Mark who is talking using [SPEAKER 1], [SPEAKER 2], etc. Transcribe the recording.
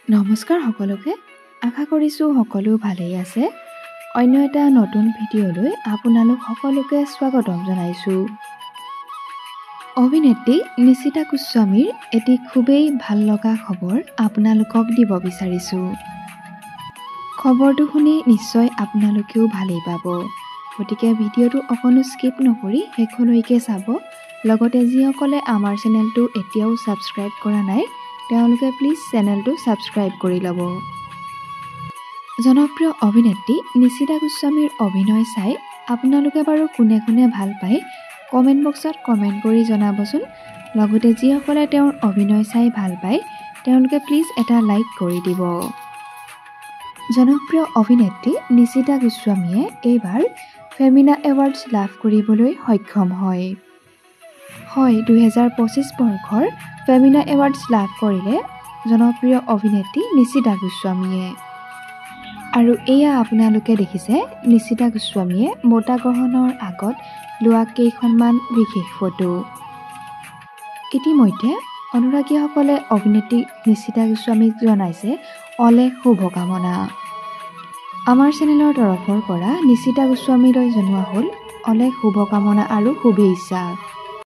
[SPEAKER 1] নমস্কাৰ সকলোকে আশা কৰিছোঁ সকলো ভালেই আছে অন্য এটা নতুন ভিডিঅ'লৈ আপোনালোক সকলোকে স্বাগতম জনাইছোঁ অভিনেত্ৰী নিশিতা গোস্বামীৰ এটি খুবেই ভাল লগা খবৰ আপোনালোকক দিব বিচাৰিছোঁ খবৰটো শুনি নিশ্চয় আপোনালোকেও ভালেই পাব গতিকে ভিডিঅ'টো অকণো স্কিপ নকৰি শেষলৈকে চাব লগতে যিসকলে আমাৰ চেনেলটো এতিয়াও সাবস্ক্ৰাইব কৰা নাই তেওঁলোকে প্লিজ চেনেলটো সাবস্ক্ৰাইব কৰি ল'ব জনপ্ৰিয় অভিনেত্ৰী নিশিতা গোস্বামীৰ অভিনয় চাই আপোনালোকে বাৰু কোনে কোনে ভাল পায় কমেন্ট বক্সত কমেন্ট কৰি জনাবচোন লগতে যিসকলে তেওঁৰ অভিনয় চাই ভাল পায় তেওঁলোকে প্লিজ এটা লাইক কৰি দিব জনপ্ৰিয় অভিনেত্ৰী নিশিতা গোস্বামীয়ে এইবাৰ ফেমিনা এৱাৰ্ডছ লাভ কৰিবলৈ সক্ষম হয় 2025 বৰ্ষৰ ফেমিনা এৱাৰ্ডছ লাভ কৰিলে জনপ্ৰিয় অভিনেত্ৰী নিশিতা গোস্বামীয়ে আৰু এয়া আপোনালোকে দেখিছে নিশিতা গোস্বামীয়ে বঁটা গ্ৰহণৰ আগত লোৱা কেইখনমান বিশেষ ফটো ইতিমধ্যে অনুৰাগীসকলে অভিনেত্ৰী নিশিতা গোস্বামীক জনাইছে অলেখ শুভকামনা আমাৰ চেনেলৰ তৰফৰ পৰা নিশিতা গোস্বামীলৈ জনোৱা হ'ল অলেখ শুভকামনা আৰু শুভেচ্ছা